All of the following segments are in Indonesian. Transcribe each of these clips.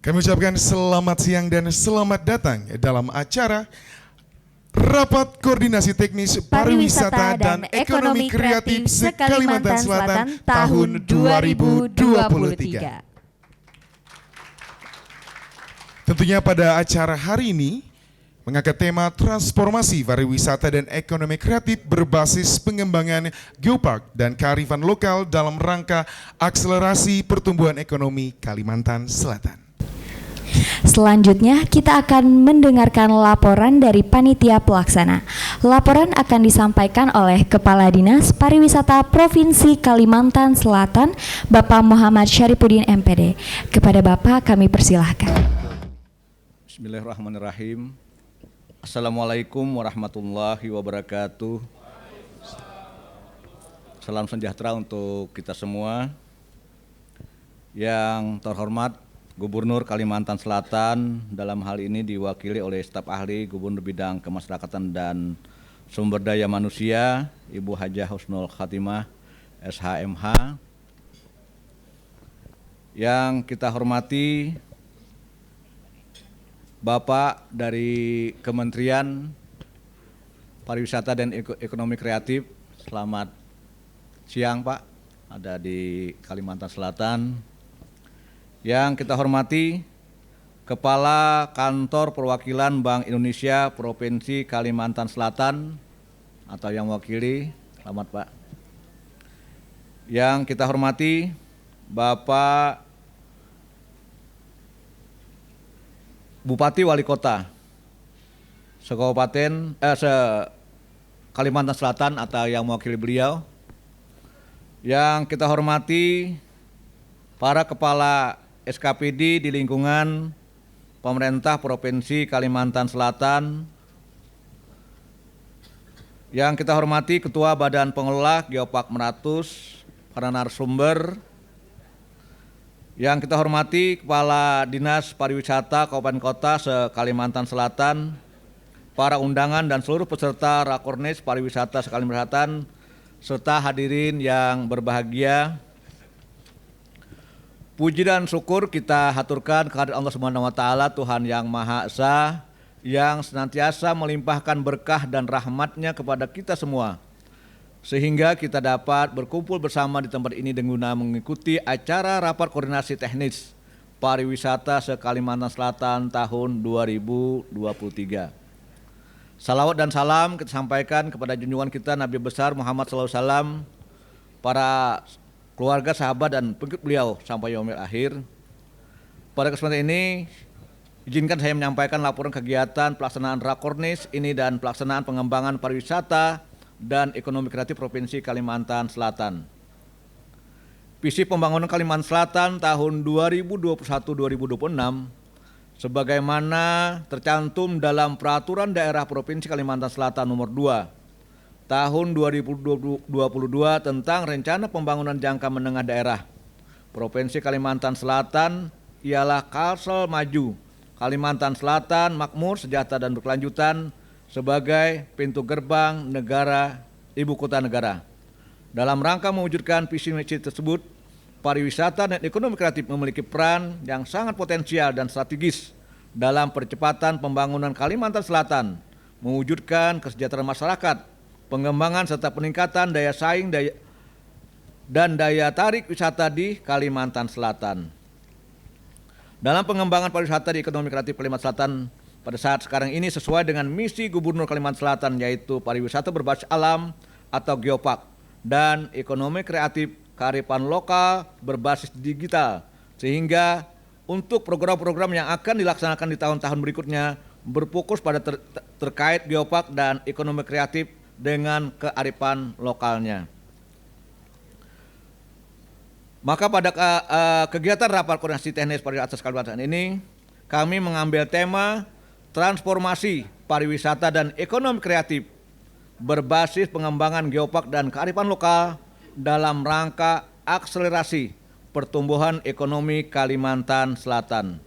Kami ucapkan selamat siang dan selamat datang dalam acara Rapat Koordinasi Teknis Pariwisata dan Ekonomi Kreatif se-Kalimantan Selatan tahun 2023. Tentunya pada acara hari ini mengangkat tema transformasi pariwisata dan ekonomi kreatif berbasis pengembangan geopark dan kearifan lokal dalam rangka akselerasi pertumbuhan ekonomi Kalimantan Selatan. Selanjutnya kita akan mendengarkan laporan dari panitia pelaksana. Laporan akan disampaikan oleh Kepala Dinas Pariwisata Provinsi Kalimantan Selatan, Bapak Muhammad Syarifuddin MPD. Kepada Bapak kami persilahkan. Bismillahirrahmanirrahim. Assalamualaikum warahmatullahi wabarakatuh. Salam sejahtera untuk kita semua. Yang terhormat Gubernur Kalimantan Selatan dalam hal ini diwakili oleh staf ahli Gubernur Bidang Kemasyarakatan dan Sumber Daya Manusia, Ibu Hajah Husnul Khatimah, SHMH. Yang kita hormati Bapak dari Kementerian Pariwisata dan Ekonomi Kreatif, selamat siang Pak, ada di Kalimantan Selatan. Yang kita hormati Kepala Kantor Perwakilan Bank Indonesia Provinsi Kalimantan Selatan atau yang mewakili, selamat Pak. Yang kita hormati Bapak Bupati Wali Kota Kalimantan Selatan atau yang mewakili beliau. Yang kita hormati para kepala SKPD di lingkungan pemerintah Provinsi Kalimantan Selatan. Yang kita hormati Ketua Badan Pengelola Geopark Meratus, para narasumber. Yang kita hormati Kepala Dinas Pariwisata Kabupaten Kota se-Kalimantan Selatan, para undangan dan seluruh peserta Rakornis Pariwisata se-Kalimantan Selatan, serta hadirin yang berbahagia. Puji dan syukur kita haturkan kehadirat Allah Subhanahu wa taala, Tuhan yang Maha Esa, yang senantiasa melimpahkan berkah dan rahmat-Nya kepada kita semua, sehingga kita dapat berkumpul bersama di tempat ini dengan mengikuti acara Rapat Koordinasi Teknis Pariwisata se-Kalimantan Selatan tahun 2023. Salawat dan salam kita sampaikan kepada junjungan kita Nabi besar Muhammad SAW, para keluarga, sahabat, dan pengikut beliau sampai yaumil akhir. Pada kesempatan ini, izinkan saya menyampaikan laporan kegiatan pelaksanaan Rakornis ini dan pelaksanaan pengembangan pariwisata dan ekonomi kreatif Provinsi Kalimantan Selatan. Visi pembangunan Kalimantan Selatan tahun 2021-2026 sebagaimana tercantum dalam Peraturan Daerah Provinsi Kalimantan Selatan Nomor 2 Tahun 2022 tentang Rencana Pembangunan Jangka Menengah Daerah Provinsi Kalimantan Selatan ialah Kalsel Maju Kalimantan Selatan Makmur, Sejahtera dan Berkelanjutan sebagai pintu gerbang negara ibu kota negara. Dalam rangka mewujudkan visi misi tersebut, pariwisata dan ekonomi kreatif memiliki peran yang sangat potensial dan strategis dalam percepatan pembangunan Kalimantan Selatan, mewujudkan kesejahteraan masyarakat, pengembangan serta peningkatan daya saing dan daya tarik wisata di Kalimantan Selatan. Dalam pengembangan pariwisata di ekonomi kreatif Kalimantan Selatan pada saat sekarang ini sesuai dengan misi Gubernur Kalimantan Selatan, yaitu pariwisata berbasis alam atau geopark dan ekonomi kreatif kearifan lokal berbasis digital, sehingga untuk program-program yang akan dilaksanakan di tahun-tahun berikutnya berfokus pada terkait geopark dan ekonomi kreatif dengan kearifan lokalnya. Maka pada kegiatan Rapat Koordinasi Teknis Pariwisata Kalimantan ini, kami mengambil tema transformasi pariwisata dan ekonomi kreatif berbasis pengembangan geopark dan kearifan lokal dalam rangka akselerasi pertumbuhan ekonomi Kalimantan Selatan.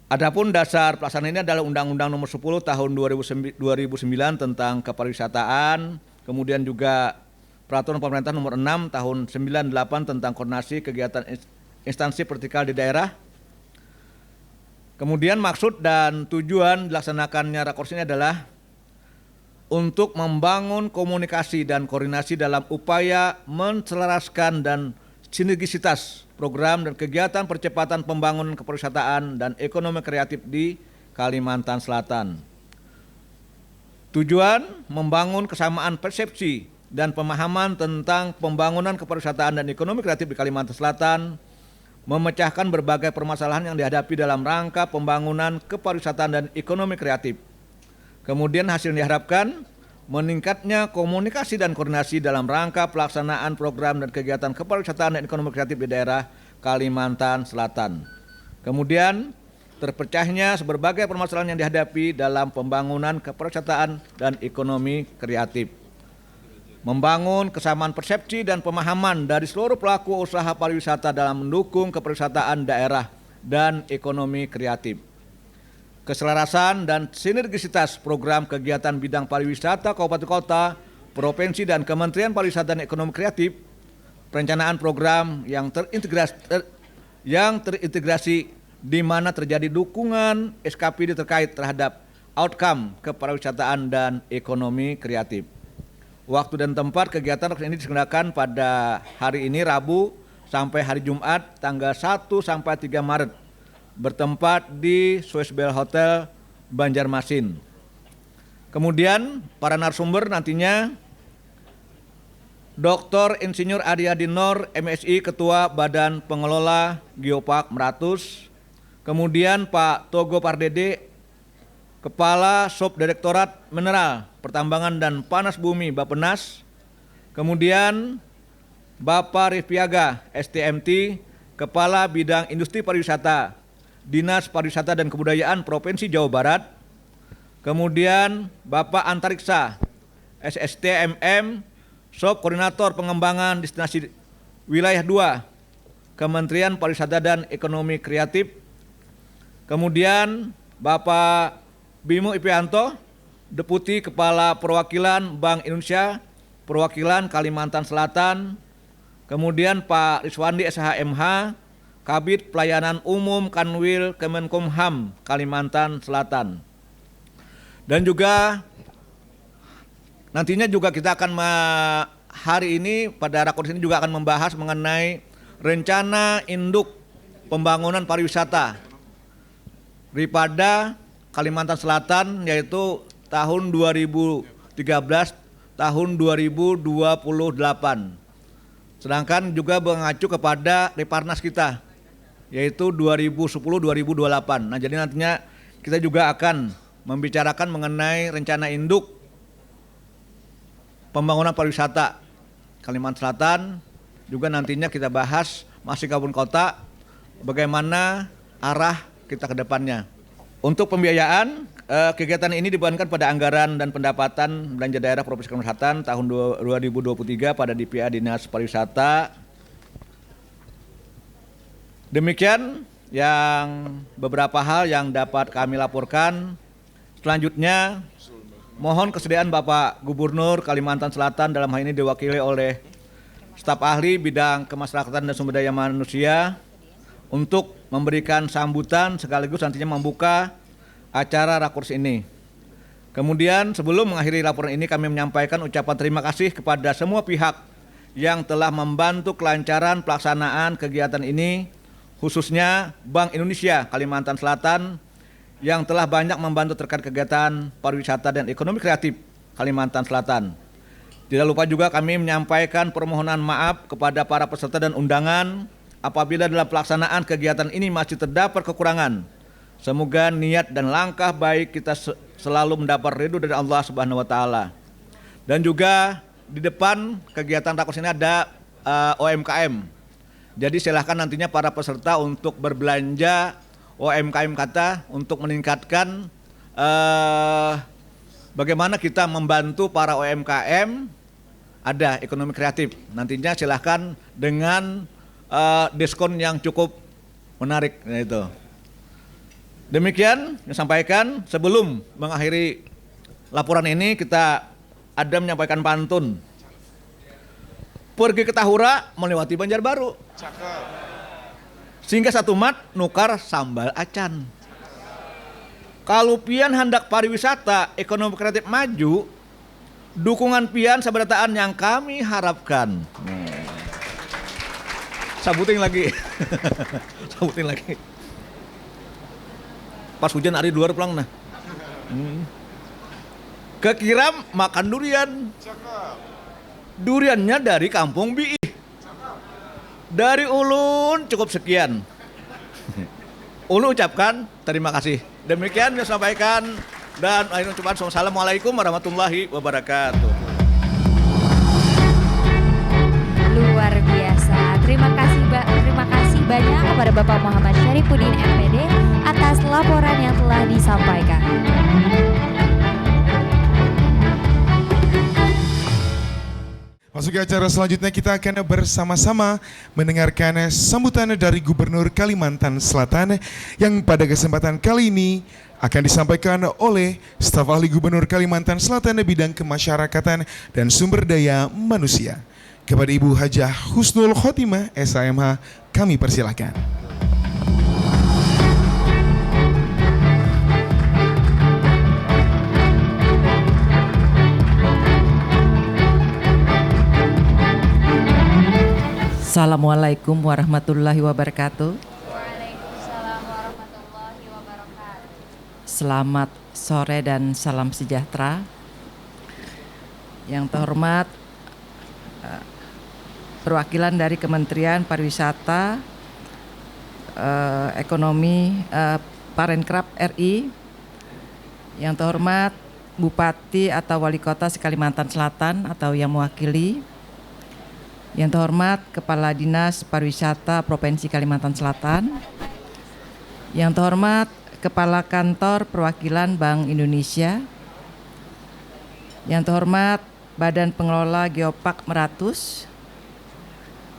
Adapun dasar pelaksanaan ini adalah Undang-Undang Nomor 10 Tahun 2009 tentang Kepariwisataan, kemudian juga Peraturan Pemerintah Nomor 6 Tahun 98 tentang Koordinasi Kegiatan Instansi Vertikal di Daerah, Kemudian maksud dan tujuan dilaksanakannya rakors ini adalah untuk membangun komunikasi dan koordinasi dalam upaya menselaraskan dan sinergisitas program dan kegiatan percepatan pembangunan kepariwisataan dan ekonomi kreatif di Kalimantan Selatan. Tujuan membangun kesamaan persepsi dan pemahaman tentang pembangunan kepariwisataan dan ekonomi kreatif di Kalimantan Selatan, memecahkan berbagai permasalahan yang dihadapi dalam rangka pembangunan kepariwisataan dan ekonomi kreatif. Kemudian hasil yang diharapkan meningkatnya komunikasi dan koordinasi dalam rangka pelaksanaan program dan kegiatan kepariwisataan dan ekonomi kreatif di daerah Kalimantan Selatan. Kemudian terpecahnya berbagai permasalahan yang dihadapi dalam pembangunan kepariwisataan dan ekonomi kreatif. Membangun kesamaan persepsi dan pemahaman dari seluruh pelaku usaha pariwisata dalam mendukung kepariwisataan daerah dan ekonomi kreatif. Keselarasan dan sinergisitas program kegiatan bidang pariwisata kabupaten kota, provinsi dan Kementerian Pariwisata dan Ekonomi Kreatif, perencanaan program yang terintegrasi di mana terjadi dukungan SKPD terkait terhadap outcome kepariwisataan dan ekonomi kreatif. Waktu dan tempat kegiatan ini diselenggarakan pada hari ini Rabu sampai hari Jumat tanggal 1 sampai 3 Maret bertempat di Swiss Bell Hotel Banjarmasin. Kemudian para narasumber nantinya Dr. Insinyur Aryadi Nor, MSI, Ketua Badan Pengelola Geopark Meratus. Kemudian Pak Togo Pardede, Kepala Subdirektorat Mineral, Pertambangan dan Panas Bumi Bappenas. Kemudian Bapak Rifpiaga, STMT, Kepala Bidang Industri Pariwisata, Dinas Pariwisata dan Kebudayaan Provinsi Jawa Barat. Kemudian Bapak Antariksa, SSTMM, Subkoordinator Pengembangan Destinasi Wilayah 2, Kementerian Pariwisata dan Ekonomi Kreatif. Kemudian Bapak Bimo Ipianto, Deputi Kepala Perwakilan Bank Indonesia, Perwakilan Kalimantan Selatan. Kemudian Pak Riswandi SHMH, Kabid Pelayanan Umum Kanwil Kemenkumham Kalimantan Selatan. Dan juga nantinya juga kita akan hari ini pada rakor ini juga akan membahas mengenai rencana induk pembangunan pariwisata Ripada Kalimantan Selatan, yaitu tahun 2013 tahun 2028. Sedangkan juga mengacu kepada Reparnas kita, yaitu 2010-2028. Nah, jadi nantinya kita juga akan membicarakan mengenai rencana induk pembangunan pariwisata Kalimantan Selatan. Juga nantinya kita bahas masih kabupaten kota bagaimana arah kita ke depannya. Untuk pembiayaan, kegiatan ini dibebankan pada anggaran dan pendapatan belanja daerah Provinsi Kalimantan Selatan tahun 2023 pada DPA Dinas Pariwisata. Demikian yang beberapa hal yang dapat kami laporkan. Selanjutnya, mohon kesediaan Bapak Gubernur Kalimantan Selatan dalam hal ini diwakili oleh staf ahli bidang kemasyarakatan dan sumber daya manusia untuk memberikan sambutan sekaligus nantinya membuka acara rakors ini. Kemudian sebelum mengakhiri laporan ini kami menyampaikan ucapan terima kasih kepada semua pihak yang telah membantu kelancaran pelaksanaan kegiatan ini, khususnya Bank Indonesia Kalimantan Selatan yang telah banyak membantu terkait kegiatan pariwisata dan ekonomi kreatif Kalimantan Selatan. Tidak lupa juga kami menyampaikan permohonan maaf kepada para peserta dan undangan apabila dalam pelaksanaan kegiatan ini masih terdapat kekurangan. Semoga niat dan langkah baik kita selalu mendapat ridho dari Allah Subhanahu wa taala. Dan juga di depan kegiatan rakors ini ada UMKM. Jadi silahkan nantinya para peserta untuk berbelanja UMKM kata untuk meningkatkan bagaimana kita membantu para UMKM ada ekonomi kreatif. Nantinya silahkan dengan diskon yang cukup menarik, itu. Demikian yang sampaikan. Sebelum mengakhiri laporan ini kita ada menyampaikan pantun. Pergi ke Tahura melewati Banjarbaru. Sehingga satu mat nukar sambal acan. Kalau pian hendak pariwisata, ekonomi kreatif maju, dukungan pian sabarataan yang kami harapkan. Sabuting lagi. Sabuting lagi. Pas hujan hari luar pulang nah. Kekiram makan durian. Duriannya dari Kampung Biih. Dari Ulun cukup sekian. Ulun ucapkan terima kasih. Demikian yang sampaikan dan akhirnya ucapan assalamualaikum warahmatullahi wabarakatuh. Luar biasa. Terima kasih banyak kepada Bapak Muhammad Syarifuddin MPD atas laporan yang telah disampaikan. Masuk ke acara selanjutnya, kita akan bersama-sama mendengarkan sambutan dari Gubernur Kalimantan Selatan yang pada kesempatan kali ini akan disampaikan oleh staf ahli Gubernur Kalimantan Selatan bidang kemasyarakatan dan sumber daya manusia. Kepada Ibu Hajah Husnul Khotimah, SHMH, kami persilahkan. Assalamualaikum warahmatullahi wabarakatuh. Waalaikumsalam warahmatullahi wabarakatuh. Selamat sore dan salam sejahtera. Yang terhormat perwakilan dari Kementerian Pariwisata, Ekonomi, Parekraf RI. Yang terhormat Bupati atau Wali Kota Kalimantan Selatan atau yang mewakili. Yang terhormat Kepala Dinas Pariwisata Provinsi Kalimantan Selatan. Yang terhormat Kepala Kantor Perwakilan Bank Indonesia. Yang terhormat Badan Pengelola Geopark Meratus.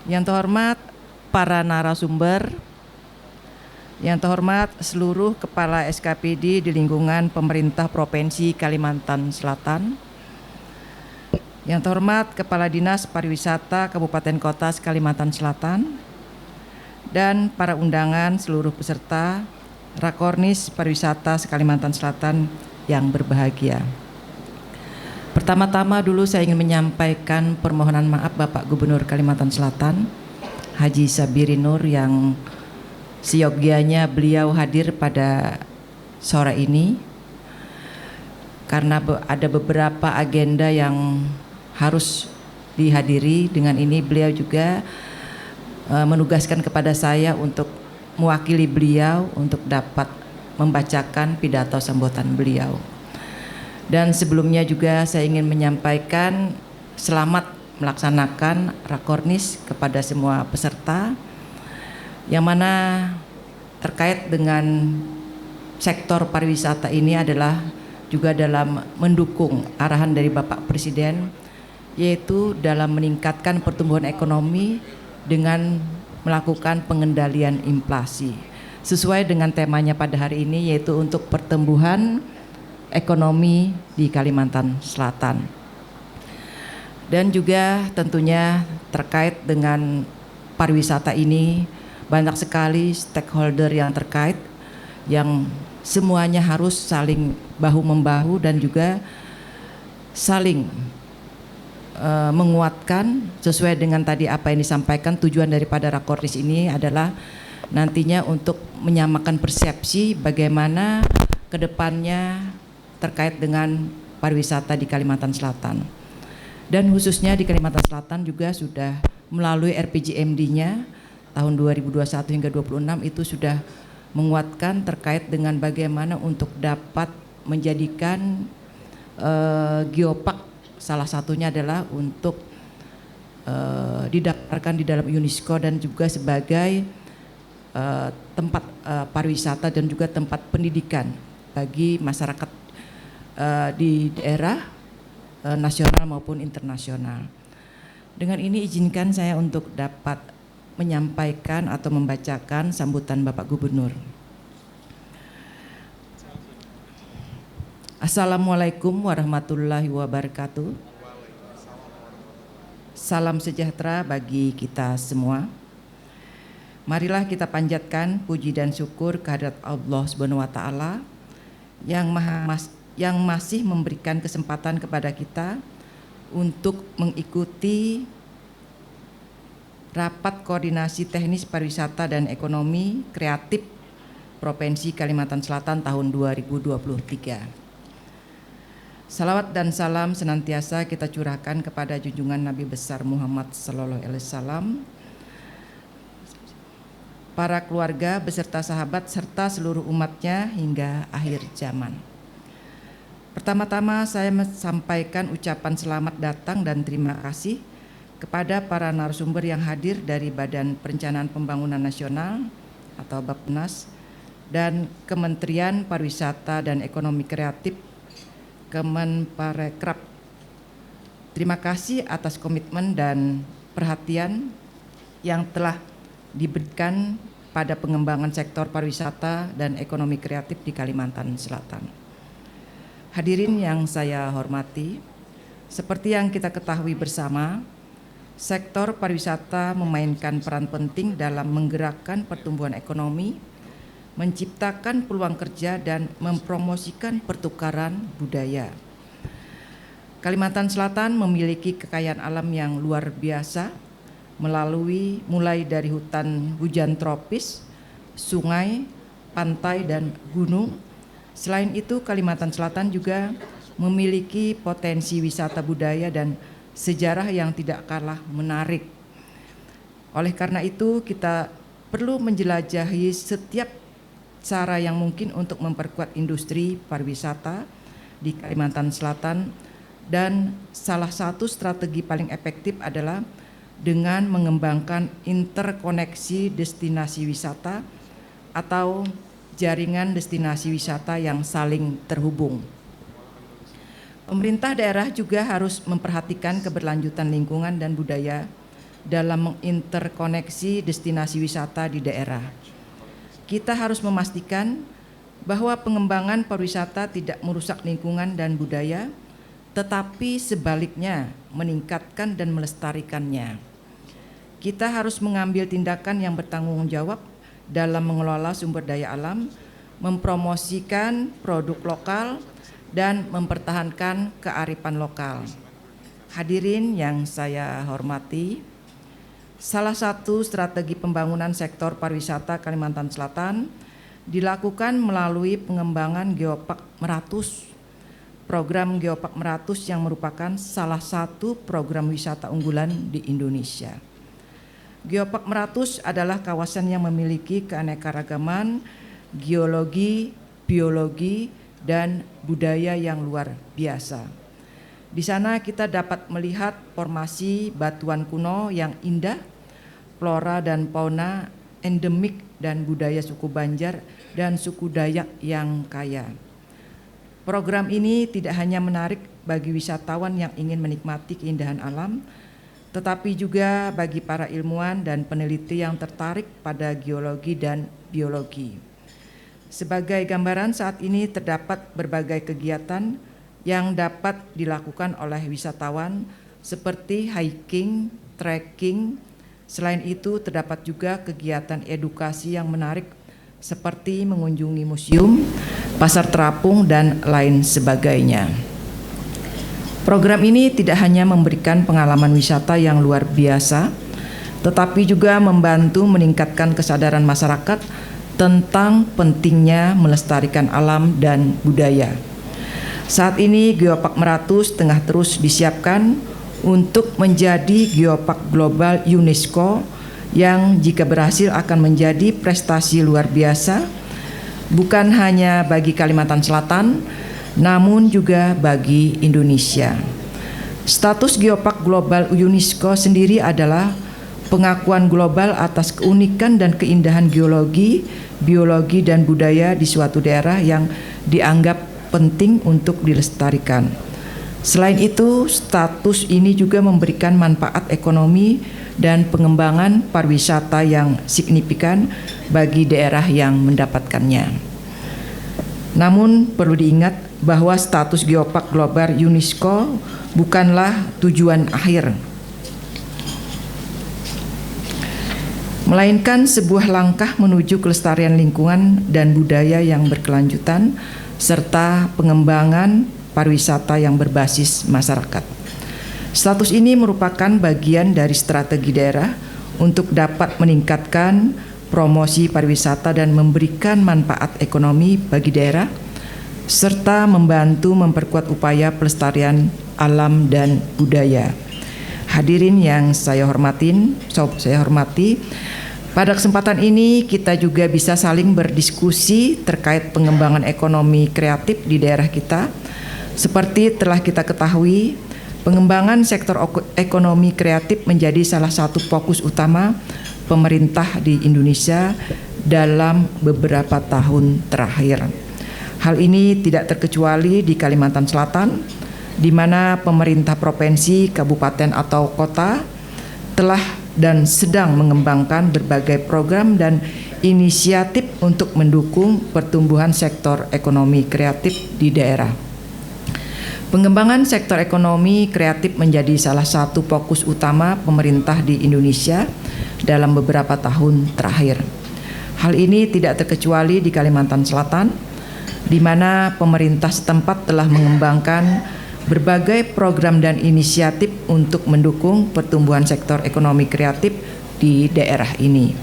Yang terhormat para narasumber. Yang terhormat seluruh Kepala SKPD di lingkungan pemerintah Provinsi Kalimantan Selatan. Yang terhormat Kepala Dinas Pariwisata Kabupaten Kota Kalimantan Selatan dan para undangan seluruh peserta Rakornis Pariwisata Kalimantan Selatan yang berbahagia. Pertama-tama dulu saya ingin menyampaikan permohonan maaf Bapak Gubernur Kalimantan Selatan Haji Sabirin Nur yang seyogyanya beliau hadir pada sore ini karena ada beberapa agenda yang harus dihadiri. Dengan ini beliau juga menugaskan kepada saya untuk mewakili beliau untuk dapat membacakan pidato sambutan beliau. Dan sebelumnya juga saya ingin menyampaikan selamat melaksanakan Rakornis kepada semua peserta yang mana terkait dengan sektor pariwisata ini adalah juga dalam mendukung arahan dari Bapak Presiden, yaitu dalam meningkatkan pertumbuhan ekonomi dengan melakukan pengendalian inflasi sesuai dengan temanya pada hari ini, yaitu untuk pertumbuhan ekonomi di Kalimantan Selatan. Dan juga tentunya terkait dengan pariwisata ini banyak sekali stakeholder yang terkait yang semuanya harus saling bahu-membahu dan juga saling menguatkan sesuai dengan tadi apa yang disampaikan. Tujuan daripada Rakornis ini adalah nantinya untuk menyamakan persepsi bagaimana kedepannya terkait dengan pariwisata di Kalimantan Selatan. Dan khususnya di Kalimantan Selatan juga sudah melalui RPJMD-nya tahun 2021 hingga 2026 itu sudah menguatkan terkait dengan bagaimana untuk dapat menjadikan geopark, salah satunya adalah untuk didaftarkan di dalam UNESCO dan juga sebagai tempat pariwisata dan juga tempat pendidikan bagi masyarakat di daerah nasional maupun internasional. Dengan ini izinkan saya untuk dapat menyampaikan atau membacakan sambutan Bapak Gubernur. Assalamualaikum warahmatullahi wabarakatuh. Salam sejahtera bagi kita semua. Marilah kita panjatkan puji dan syukur kehadirat Allah Subhanahu wa taala yang masih memberikan kesempatan kepada kita untuk mengikuti Rapat Koordinasi Teknis Pariwisata dan Ekonomi Kreatif Provinsi Kalimantan Selatan tahun 2023. Salawat dan salam senantiasa kita curahkan kepada junjungan Nabi besar Muhammad sallallahu alaihi wasallam, para keluarga beserta sahabat serta seluruh umatnya hingga akhir zaman. Pertama-tama saya sampaikan ucapan selamat datang dan terima kasih kepada para narasumber yang hadir dari Badan Perencanaan Pembangunan Nasional atau Bappenas dan Kementerian Pariwisata dan Ekonomi Kreatif Kemenparekraf. Terima kasih atas komitmen dan perhatian yang telah diberikan pada pengembangan sektor pariwisata dan ekonomi kreatif di Kalimantan Selatan. Hadirin yang saya hormati, seperti yang kita ketahui bersama, sektor pariwisata memainkan peran penting dalam menggerakkan pertumbuhan ekonomi, menciptakan peluang kerja dan mempromosikan pertukaran budaya. Kalimantan Selatan memiliki kekayaan alam yang luar biasa mulai dari hutan hujan tropis, sungai, pantai dan gunung. Selain itu, Kalimantan Selatan juga memiliki potensi wisata budaya dan sejarah yang tidak kalah menarik. Oleh karena itu, kita perlu menjelajahi setiap cara yang mungkin untuk memperkuat industri pariwisata di Kalimantan Selatan, dan salah satu strategi paling efektif adalah dengan mengembangkan interkoneksi destinasi wisata atau jaringan destinasi wisata yang saling terhubung. Pemerintah daerah juga harus memperhatikan keberlanjutan lingkungan dan budaya dalam menginterkoneksi destinasi wisata di daerah. Kita harus memastikan bahwa pengembangan pariwisata tidak merusak lingkungan dan budaya, tetapi sebaliknya meningkatkan dan melestarikannya. Kita harus mengambil tindakan yang bertanggung jawab dalam mengelola sumber daya alam, mempromosikan produk lokal, dan mempertahankan kearifan lokal. Hadirin yang saya hormati, salah satu strategi pembangunan sektor pariwisata Kalimantan Selatan dilakukan melalui pengembangan Geopark Meratus. Program Geopark Meratus yang merupakan salah satu program wisata unggulan di Indonesia. Geopark Meratus adalah kawasan yang memiliki keanekaragaman geologi, biologi, dan budaya yang luar biasa. Di sana kita dapat melihat formasi batuan kuno yang indah, flora dan fauna endemik dan budaya suku Banjar dan suku Dayak yang kaya. Program ini tidak hanya menarik bagi wisatawan yang ingin menikmati keindahan alam, tetapi juga bagi para ilmuwan dan peneliti yang tertarik pada geologi dan biologi. Sebagai gambaran, saat ini terdapat berbagai kegiatan yang dapat dilakukan oleh wisatawan seperti hiking, trekking. Selain itu terdapat juga kegiatan edukasi yang menarik seperti mengunjungi museum, pasar terapung, dan lain sebagainya. Program ini tidak hanya memberikan pengalaman wisata yang luar biasa, tetapi juga membantu meningkatkan kesadaran masyarakat tentang pentingnya melestarikan alam dan budaya. Saat ini Geopark Meratus tengah terus disiapkan untuk menjadi Geopark Global UNESCO yang jika berhasil akan menjadi prestasi luar biasa bukan hanya bagi Kalimantan Selatan namun juga bagi Indonesia. Status Geopark Global UNESCO sendiri adalah pengakuan global atas keunikan dan keindahan geologi, biologi dan budaya di suatu daerah yang dianggap penting untuk dilestarikan. Selain itu, status ini juga memberikan manfaat ekonomi dan pengembangan pariwisata yang signifikan bagi daerah yang mendapatkannya. Namun perlu diingat bahwa status Geopark Global UNESCO bukanlah tujuan akhir. melainkan sebuah langkah menuju kelestarian lingkungan dan budaya yang berkelanjutan, serta pengembangan pariwisata yang berbasis masyarakat. Status ini merupakan bagian dari strategi daerah untuk dapat meningkatkan promosi pariwisata dan memberikan manfaat ekonomi bagi daerah, serta membantu memperkuat upaya pelestarian alam dan budaya. Hadirin yang saya hormati, pada kesempatan ini kita juga bisa saling berdiskusi terkait pengembangan ekonomi kreatif di daerah kita. Seperti telah kita ketahui, pengembangan sektor ekonomi kreatif menjadi salah satu fokus utama pemerintah di Indonesia dalam beberapa tahun terakhir. Hal ini tidak terkecuali di Kalimantan Selatan, di mana pemerintah provinsi, kabupaten atau kota telah dan sedang mengembangkan berbagai program dan inisiatif untuk mendukung pertumbuhan sektor ekonomi kreatif di daerah. Pengembangan sektor ekonomi kreatif menjadi salah satu fokus utama pemerintah di Indonesia dalam beberapa tahun terakhir. Hal ini tidak terkecuali di Kalimantan Selatan, di mana pemerintah setempat telah mengembangkan berbagai program dan inisiatif untuk mendukung pertumbuhan sektor ekonomi kreatif di daerah ini.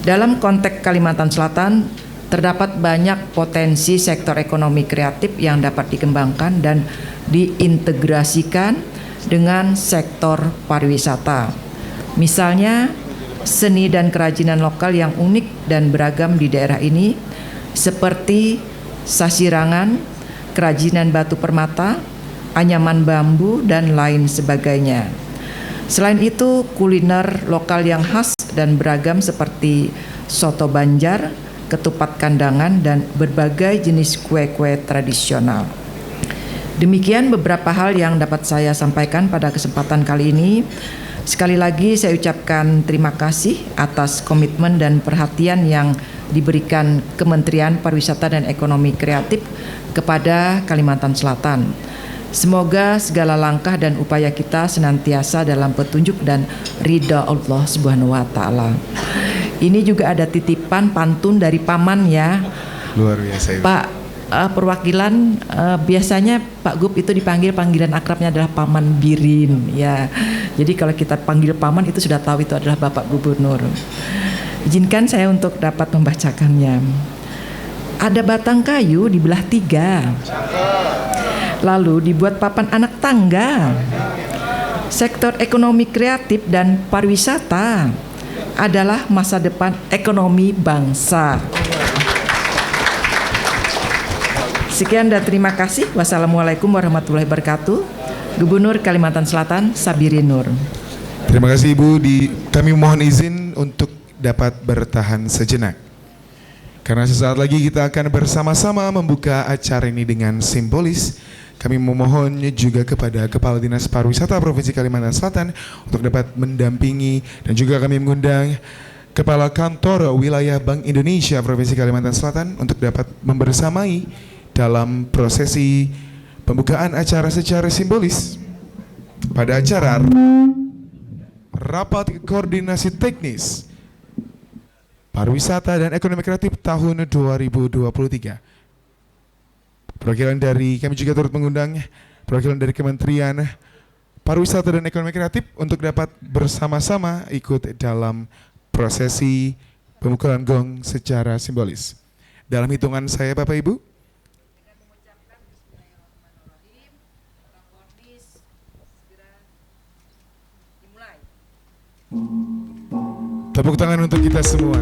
Dalam konteks Kalimantan Selatan, terdapat banyak potensi sektor ekonomi kreatif yang dapat dikembangkan dan diintegrasikan dengan sektor pariwisata. Misalnya, seni dan kerajinan lokal yang unik dan beragam di daerah ini, seperti sasirangan, kerajinan batu permata, anyaman bambu, dan lain sebagainya. Selain itu, kuliner lokal yang khas dan beragam seperti soto Banjar, ketupat kandangan, dan berbagai jenis kue-kue tradisional. Demikian beberapa hal yang dapat saya sampaikan pada kesempatan kali ini. Sekali lagi saya ucapkan terima kasih atas komitmen dan perhatian yang diberikan Kementerian Pariwisata dan Ekonomi Kreatif kepada Kalimantan Selatan. Semoga segala langkah dan upaya kita senantiasa dalam petunjuk dan ridha Allah Subhanahu wa taala. Ini juga ada titipan pantun dari paman ya. Luar biasa Ibu. Pak perwakilan biasanya Pak Gub itu dipanggil panggilan akrabnya adalah Paman Birin ya. Jadi kalau kita panggil paman itu sudah tahu itu adalah Bapak Gubernur. Izinkan saya untuk dapat membacakannya. Ada batang kayu dibelah 3. Lalu dibuat papan anak tangga. Sektor ekonomi kreatif dan pariwisata adalah masa depan ekonomi bangsa. Sekian dan terima kasih. Wassalamualaikum warahmatullahi wabarakatuh. Gubernur Kalimantan Selatan Sabirin Nur. Terima kasih Ibu. Kami mohon izin untuk dapat bertahan sejenak. Karena sesaat lagi kita akan bersama-sama membuka acara ini dengan simbolis. Kami memohon juga kepada Kepala Dinas Pariwisata Provinsi Kalimantan Selatan untuk dapat mendampingi, dan juga kami mengundang Kepala Kantor Wilayah Bank Indonesia Provinsi Kalimantan Selatan untuk dapat membersamai dalam prosesi pembukaan acara secara simbolis pada acara Rapat Koordinasi Teknis Pariwisata dan Ekonomi Kreatif tahun 2023. Perwakilan dari kami juga turut mengundang perwakilan dari Kementerian Pariwisata dan Ekonomi Kreatif untuk dapat bersama-sama ikut dalam prosesi pemukulan gong secara simbolis. Dalam hitungan saya Bapak Ibu, tepuk tangan untuk kita semua.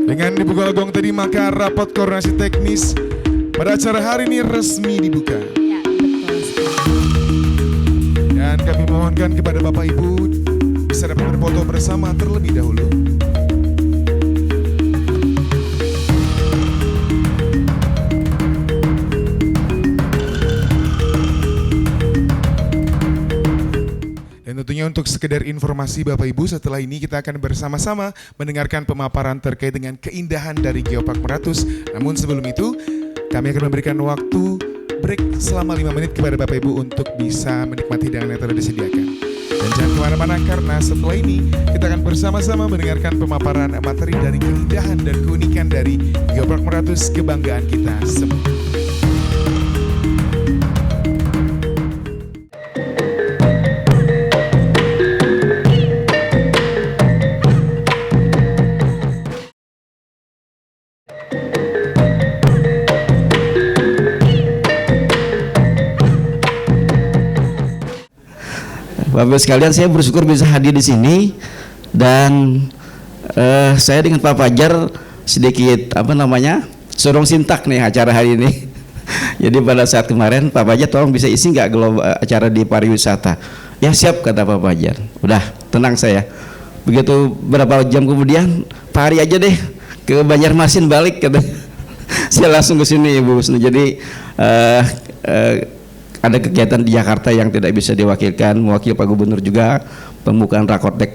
Dengan dibuka gong tadi, maka rapat koordinasi teknis pada acara hari ini resmi dibuka. Ya, betul sekali. Dan kami mohonkan kepada Bapak Ibu bisa dapat berfoto bersama terlebih dahulu. Dan tentunya untuk sekedar informasi Bapak Ibu, setelah ini kita akan bersama-sama mendengarkan pemaparan terkait dengan keindahan dari Geopark Meratus. Namun sebelum itu, kami akan memberikan waktu break selama 5 menit kepada Bapak Ibu untuk bisa menikmati hidangan yang telah disediakan. Dan jangan kemana-mana karena setelah ini kita akan bersama-sama mendengarkan pemaparan materi dari keindahan dan keunikan dari Geopark Meratus, kebanggaan kita semua. Bapak sekalian, saya bersyukur bisa hadir di sini dan saya dengan Pak Fajar sedikit sorong sintak nih acara hari ini. Jadi pada saat kemarin Pak Fajar tolong bisa isi nggak acara di pariwisata? Ya siap, kata Pak Fajar. Udah tenang saya. Begitu berapa jam kemudian, Pak Hari aja deh ke Banjarmasin balik, kata. Saya langsung ke sini Ibu Husnu. Jadi ada kegiatan di Jakarta yang tidak bisa diwakilkan, mewakili Pak Gubernur juga, pembukaan Rakortek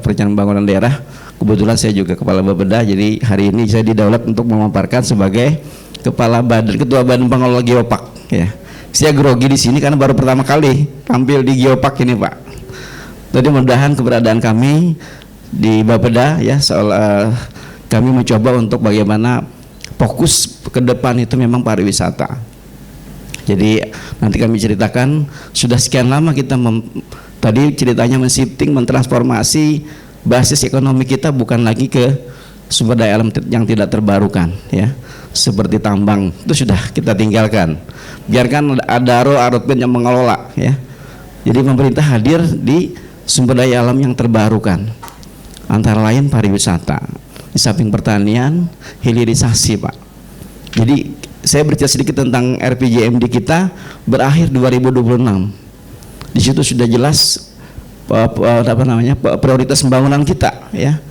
perencanaan pembangunan daerah. Kebetulan saya juga kepala Bapeda, jadi hari ini saya didaulat untuk memaparkan sebagai ketua badan pengelola Geopark. Ya, saya grogi di sini karena baru pertama kali tampil di Geopark ini, Pak. Jadi mudah-mudahan keberadaan kami di Bapeda ya kami mencoba untuk bagaimana fokus ke depan itu memang pariwisata. Jadi nanti kami ceritakan sudah sekian lama kita tadi ceritanya men-shifting, mentransformasi basis ekonomi kita bukan lagi ke sumber daya alam yang tidak terbarukan ya, seperti tambang itu sudah kita tinggalkan, biarkan ada Arutben yang mengelola ya. Jadi pemerintah hadir di sumber daya alam yang terbarukan, antara lain pariwisata, di samping pertanian, hilirisasi, Pak. Jadi saya bercerita sedikit tentang RPJMD kita berakhir 2026. Di situ sudah jelas prioritas pembangunan kita ya.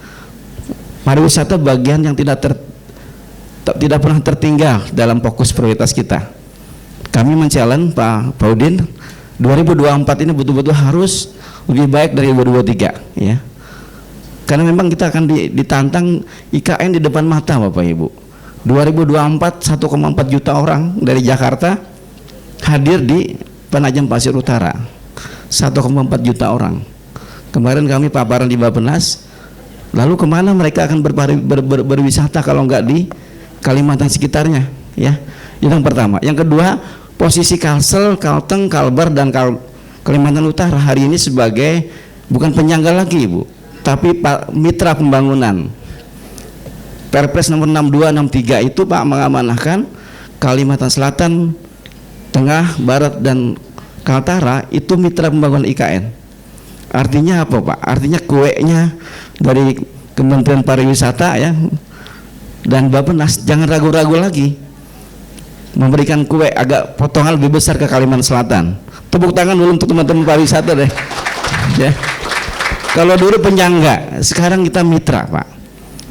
Pariwisata bagian yang tidak pernah tertinggal dalam fokus prioritas kita. Kami men-challenge Pak Paudin 2024 ini betul-betul harus lebih baik dari 2023 ya. Karena memang kita akan ditantang IKN di depan mata Bapak Ibu. 2024 1,4 juta orang dari Jakarta hadir di Penajam Pasir Utara. 1,4 juta orang. Kemarin kami paparan di Bappenas. Lalu kemana mereka akan berwisata kalau nggak di Kalimantan sekitarnya? Ya, itu yang pertama. Yang kedua, posisi Kalsel, Kalteng, Kalbar dan Kalimantan Utara hari ini sebagai bukan penyangga lagi, Ibu, tapi mitra pembangunan. Perpres nomor 6263 itu Pak mengamanahkan Kalimantan Selatan, Tengah, Barat dan Kaltara itu mitra pembangunan IKN. Artinya apa, Pak? Artinya kuenya dari Kementerian Pariwisata ya dan Bappenas jangan ragu-ragu lagi memberikan kue agak potongan lebih besar ke Kalimantan Selatan. Tepuk tangan dulu untuk teman-teman pariwisata deh. Ya. Kalau dulu penyangga, sekarang kita mitra, Pak.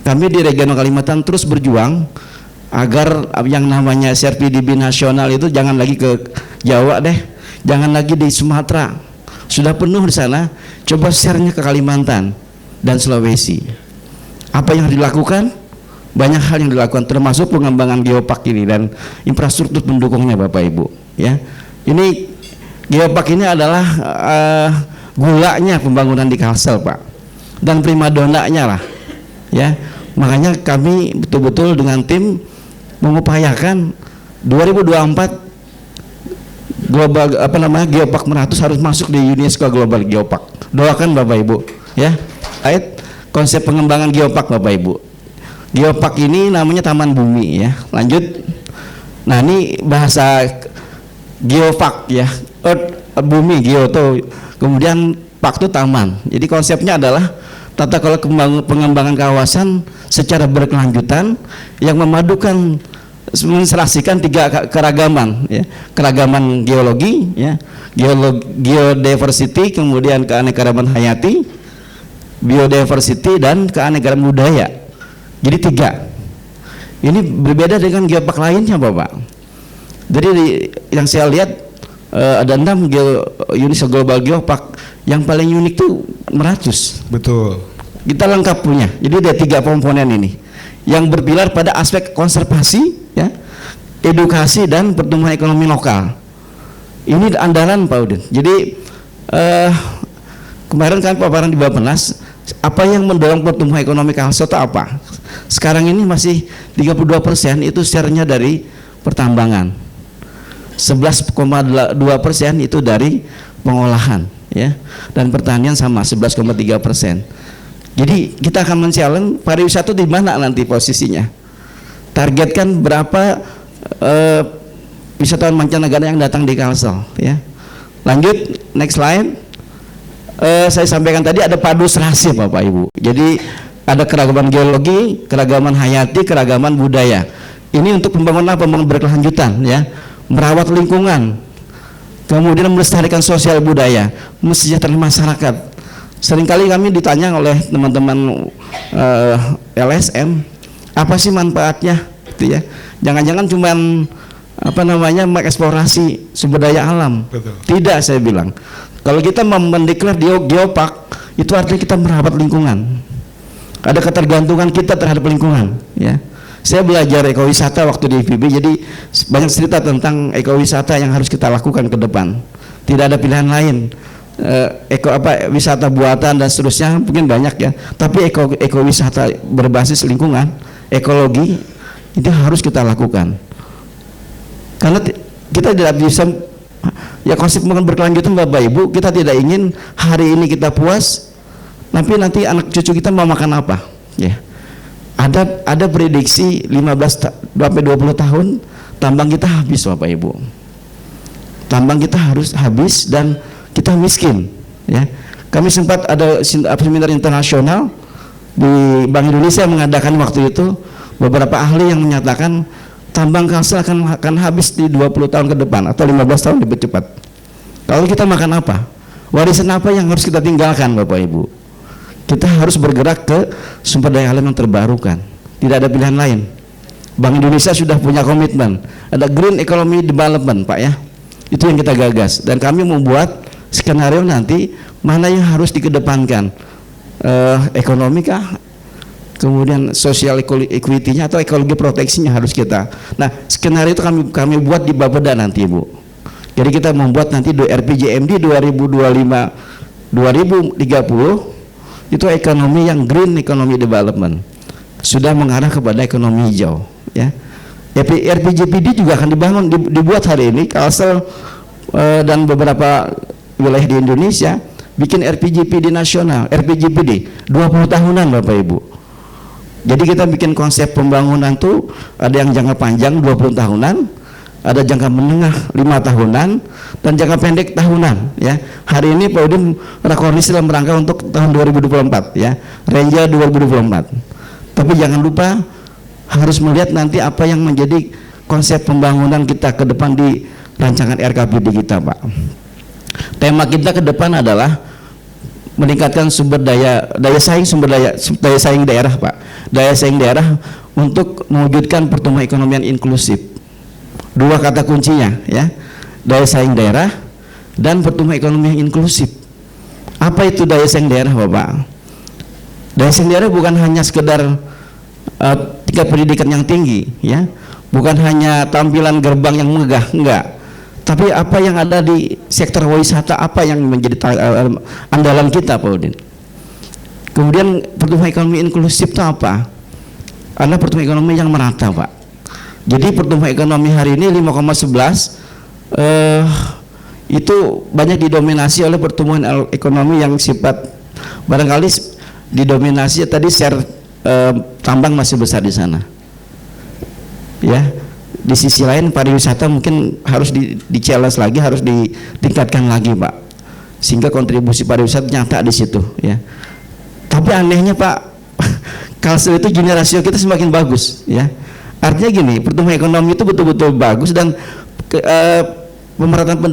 Kami di Regional Kalimantan terus berjuang agar yang namanya CRPDB nasional itu jangan lagi ke Jawa deh, jangan lagi di Sumatera, sudah penuh di sana. Coba share-nya ke Kalimantan dan Sulawesi. Apa yang dilakukan? Banyak hal yang dilakukan, termasuk pengembangan Geopark ini dan infrastruktur pendukungnya, Bapak Ibu. Ya, ini Geopark ini adalah gulanya pembangunan di Kalsel, Pak, dan primadonanya lah. Ya, makanya kami betul-betul dengan tim mengupayakan 2024 global Geopark Meratus harus masuk di UNESCO Global Geopark. Doakan Bapak Ibu ya. Konsep pengembangan Geopark Bapak Ibu. Geopark ini namanya Taman Bumi ya. Lanjut. Nah, ini bahasa Geopark ya. Earth, bumi, geo tuh. Kemudian park itu taman. Jadi konsepnya adalah tata kelola pengembangan kawasan secara berkelanjutan yang memadukan menserasikan tiga keragaman ya. Keragaman geologi ya, geodiversity, kemudian keanekaragaman hayati, biodiversity dan keanekaragaman budaya. Jadi tiga. Ini berbeda dengan geopark lainnya, Bapak. Jadi yang saya lihat ada 6 UNESCO Global Geopark, yang paling unik tuh Meratus. Betul. Kita lengkap punya. Jadi ada 3 komponen ini yang berpilar pada aspek konservasi, ya, edukasi dan pertumbuhan ekonomi lokal. Ini andalan Pak Udin. Jadi Kemarin kan paparan di Bappenas, apa yang mendorong pertumbuhan ekonomi Kalsel itu apa? Sekarang ini masih 32% itu share-nya dari pertambangan, 11,2% itu dari pengolahan, ya, dan pertanian sama 11,3%. Jadi kita akan men-challenge pariwisata di mana nanti posisinya. Targetkan berapa wisatawan mancanegara yang datang di Kalsel, ya. Lanjut, next slide. Saya sampaikan tadi ada padu serasi Bapak Ibu. Jadi ada keragaman geologi, keragaman hayati, keragaman budaya. Ini untuk pembangunan berkelanjutan, ya, merawat lingkungan, kemudian melestarikan sosial budaya, mensejahterakan masyarakat. Seringkali kami ditanya oleh teman-teman LSM, apa sih manfaatnya, gitu ya? Jangan-jangan cuman mengeksplorasi sumber daya alam. Betul. Tidak, saya bilang. Kalau kita mendeklar geopark, itu artinya kita merawat lingkungan. Ada ketergantungan kita terhadap lingkungan, ya. Saya belajar ekowisata waktu di IPB, jadi banyak cerita tentang ekowisata yang harus kita lakukan ke depan. Tidak ada pilihan lain. Wisata buatan dan seterusnya mungkin banyak, ya. Tapi ekowisata berbasis lingkungan, ekologi itu harus kita lakukan. Karena kita tidak bisa, ya, konsep pembangunan berkelanjutan Bapak Ibu, kita tidak ingin hari ini kita puas, tapi nanti anak cucu kita mau makan apa, ya. Ada prediksi 15-20 tahun tambang kita habis Bapak Ibu. Tambang kita harus habis dan kita miskin, ya. Kami sempat ada seminar internasional di Bank Indonesia mengadakan waktu itu, beberapa ahli yang menyatakan tambang Kalsel akan habis di 20 tahun ke depan atau 15 tahun lebih cepat. Kalau kita makan apa? Warisan apa yang harus kita tinggalkan Bapak Ibu? Kita harus bergerak ke sumber daya alam yang terbarukan. Tidak ada pilihan lain. Bank Indonesia sudah punya komitmen, ada Green Economy Development, Pak, ya. Itu yang kita gagas, dan kami membuat skenario nanti mana yang harus dikedepankan, ekonomi kah, kemudian social equity-nya atau ekologi proteksinya harus kita. Nah, skenario itu kami buat di Bapeda nanti, Bu. Jadi kita membuat nanti RPJMD 2025-2030 itu ekonomi yang green economy development, sudah mengarah kepada ekonomi hijau, ya. RPJPD juga akan dibuat hari ini. Kalsel dan beberapa wilayah di Indonesia bikin RPJPD nasional, RPJPD 20 tahunan Bapak Ibu. Jadi kita bikin konsep pembangunan tuh ada yang jangka panjang 20 tahunan, ada jangka menengah 5 tahunan, dan jangka pendek tahunan, ya. Hari ini Pak Udin rakornis dalam rangka untuk tahun 2024, ya, Renja 2024. Tapi jangan lupa harus melihat nanti apa yang menjadi konsep pembangunan kita ke depan di rancangan RKPD kita, Pak. Tema kita ke depan adalah meningkatkan daya saing daerah, Pak. Daya saing daerah untuk mewujudkan pertumbuhan ekonomi yang inklusif. Dua kata kuncinya, ya. Daya saing daerah dan pertumbuhan ekonomi yang inklusif. Apa itu daya saing daerah, Bapak? Daya saing daerah bukan hanya sekedar tingkat pendidikan yang tinggi, ya. Bukan hanya tampilan gerbang yang megah, enggak. Tapi apa yang ada di sektor wisata, apa yang menjadi andalan kita, Pak Udin. Kemudian pertumbuhan ekonomi inklusif itu apa? Ada pertumbuhan ekonomi yang merata, Pak. Jadi pertumbuhan ekonomi hari ini 5,11 itu banyak didominasi oleh pertumbuhan ekonomi yang sifat barangkali didominasi tadi share tambang masih besar di sana, ya. Di sisi lain pariwisata mungkin harus di-challenge lagi, harus ditingkatkan lagi, Pak, sehingga kontribusi pariwisata nyata di situ, ya. Tapi anehnya, Pak, Kalsel itu gini, rasio kita semakin bagus, ya. Artinya gini, pertumbuhan ekonomi itu betul-betul bagus dan pemerataan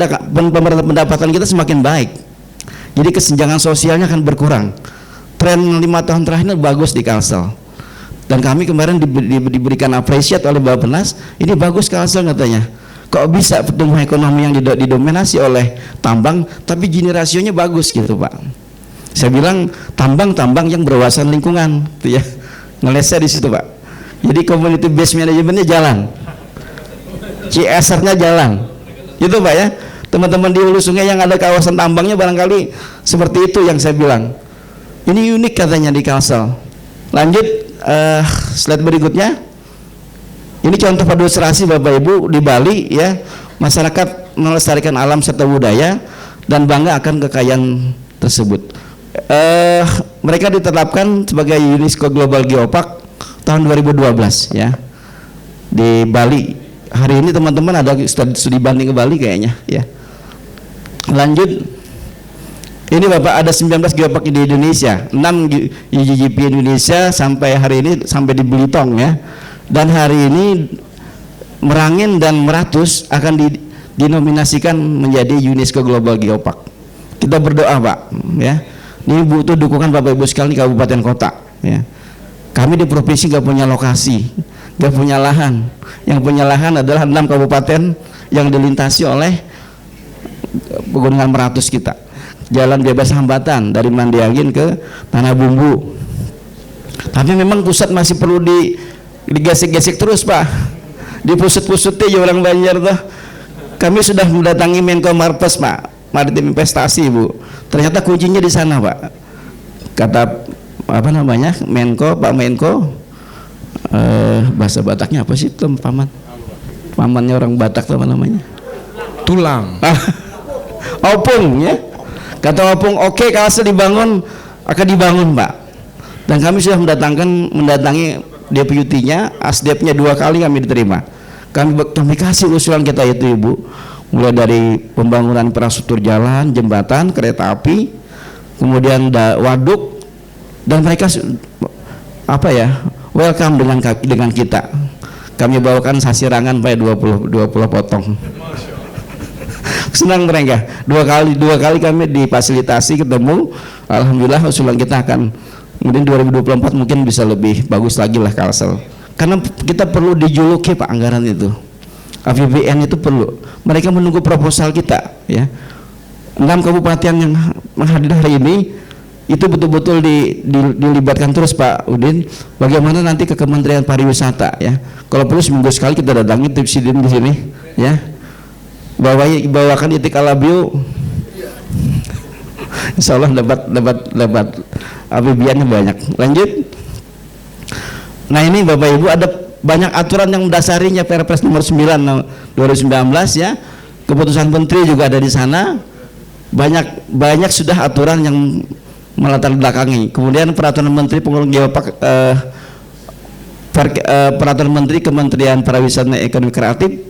pendapatan kita semakin baik. Jadi kesenjangan sosialnya akan berkurang. Tren 5 tahun terakhir bagus di Kalsel. Dan kami kemarin diberikan apresiat oleh Bappenas, ini bagus Kalsel katanya. Kok bisa pertumbuhan ekonomi yang didominasi oleh tambang, tapi gini rasionya bagus gitu, Pak. Saya bilang tambang yang berwawasan lingkungan, gitu ya. Ngelesnya di situ, Pak. Jadi community based managementnya jalan, CSR-nya jalan, gitu, Pak, ya. Teman-teman di hulu sungai yang ada kawasan tambangnya barangkali seperti itu yang saya bilang. Ini unik katanya di Kalsel. Lanjut slide berikutnya. Ini contoh paduserasi Bapak Ibu di Bali ya. Masyarakat melestarikan alam serta budaya dan bangga akan kekayaan tersebut. Mereka ditetapkan sebagai UNESCO Global Geopark tahun 2012 ya di Bali. Hari ini teman-teman ada studi banding ke Bali kayaknya ya. Lanjut, ini Bapak ada 19 geopark di Indonesia, 6 UGGP Indonesia sampai hari ini sampai di Belitung ya. Dan hari ini Merangin dan Meratus akan dinominasikan menjadi UNESCO Global Geopark. Kita berdoa Pak ya. Ini butuh dukungan Bapak Ibu sekalian di kabupaten kota ya. Kami di provinsi gak punya lokasi, gak punya lahan. Yang punya lahan adalah 6 kabupaten yang dilintasi oleh Pegunungan Meratus kita. Jalan bebas hambatan dari Mandiangin ke Tanah Bumbu. Tapi memang pusat masih perlu digesek-gesek terus Pak. Dipusut-pusuti ya orang Banjar tuh. Kami sudah mendatangi Menko Marves Pak, Maritim Investasi Bu. Ternyata kuncinya di sana Pak. Kata apa namanya Menko, Pak Menko, bahasa Bataknya apa sih tuh paman? Pamannya orang Batak tuh apa namanya? Tulang. Opung ya. Kata Opung, oke, Kalsel dibangun akan dibangun Pak. Dan kami sudah mendatangi deputinya, asdepnya 2 kali kami diterima. Kami kasih usulan kita itu Ibu, mulai dari pembangunan infrastruktur jalan, jembatan, kereta api, kemudian waduk, dan mereka apa ya welcome dengan kita. Kami bawakan sasirangan sampai 20 potong. Senang mereka. Dua kali kami difasilitasi ketemu. Alhamdulillah usulan kita akan kemudian 2024 mungkin bisa lebih bagus lagi lah Kalsel. Karena kita perlu dijuluki Pak anggaran itu. APBN itu perlu. Mereka menunggu proposal kita ya. 6 kabupaten yang menghadir hari ini itu betul-betul dilibatkan terus Pak Udin. Bagaimana nanti ke Kementerian Pariwisata ya. Kalau perlu seminggu sekali kita datangi Presiden di sini ya. Bawakan itik alabio. Insya Allah dapat APBN-nya banyak. Lanjut. Nah ini Bapak Ibu ada banyak aturan yang mendasarinya Perpres nomor 9 2019 ya. Keputusan Menteri juga ada di sana. Banyak sudah aturan yang melatar belakangi. Kemudian peraturan Menteri Pengelolaan Geopark peraturan Menteri Kementerian Pariwisata dan Ekonomi Kreatif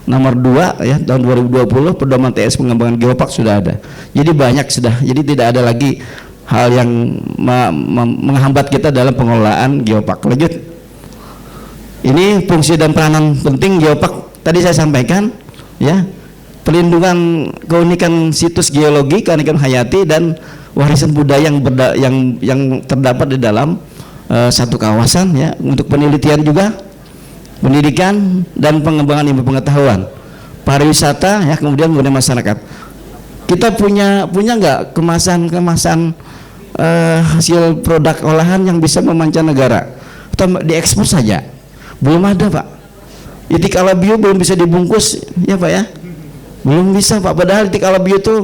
nomor 2 ya tahun 2020, pedoman TS pengembangan geopark sudah ada. Jadi banyak sudah. Jadi tidak ada lagi hal yang menghambat kita dalam pengelolaan geopark. Lanjut. Ini fungsi dan peranan penting geopark tadi saya sampaikan ya. Pelindungan keunikan situs geologi, keanekaragaman hayati dan warisan budaya yang terdapat di dalam satu kawasan ya, untuk penelitian juga, pendidikan dan pengembangan ilmu pengetahuan, pariwisata ya, kemudian masyarakat. Kita punya nggak kemasan hasil produk olahan yang bisa memancanegara atau diekspor saja? Belum ada Pak. Itik alabio belum bisa dibungkus ya Pak ya, belum bisa Pak. Padahal itik alabio itu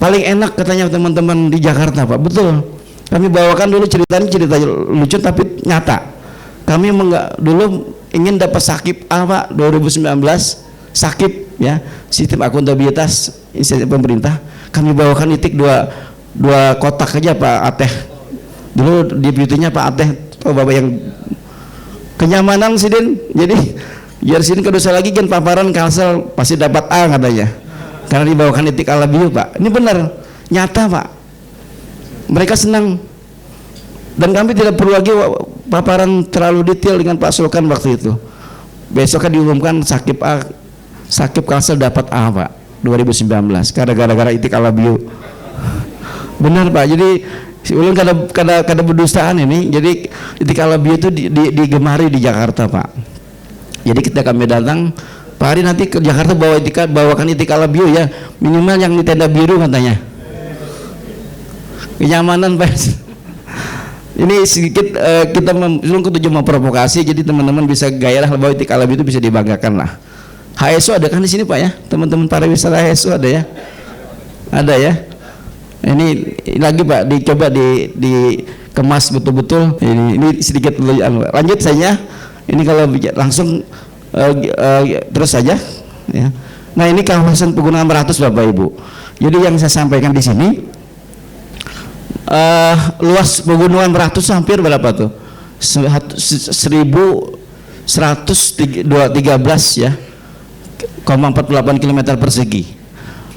paling enak katanya teman-teman di Jakarta Pak. Betul. Kami bawakan dulu cerita lucu tapi nyata. Kami dulu ingin dapat sakip A Pak 2019, sakip ya, sistem akuntabilitas instansi pemerintah. Kami bawakan itik dua kotak aja Pak Ateh. Dulu deputinya Pak Ateh, oh Bapak yang kenyamanan Sidin. Jadi biar Sidin kedosa lagi kan paparan Kalsel pasti dapat A katanya. Karena dibawakan itik alabio Pak. Ini benar, nyata Pak. Mereka senang. Dan kami tidak perlu lagi paparan terlalu detail dengan Pak Sulkan waktu itu. Besok kan diumumkan sakip A, sakip Kalsel dapat A Pak 2019 karena gara-gara itik alabio. Benar Pak. Jadi ulun kada berdustaan ini. Jadi itik alabio itu digemari di Jakarta Pak. Jadi kita kami datang Pak Hari nanti ke Jakarta bawakan itik alabio ya, minimal yang di tenda biru katanya. Kenyamanan Pak. Ini sedikit kita tujuh memprovokasi, jadi teman-teman bisa gairah bahwa itik alabio itu bisa dibanggakan lah. HSO ada kan di sini Pak ya, teman-teman pariwisata HSO ada ya, ada ya. Ini lagi Pak, dicoba dikemas betul-betul. Ini sedikit lanjut saja. Ini kalau langsung terus saja. Ya. Nah ini kawasan Pegunungan Meratus Bapak Ibu. Jadi yang saya sampaikan di sini, luas Pegunungan Meratus hampir berapa tuh? 1.113 ya, 0,48 km persegi.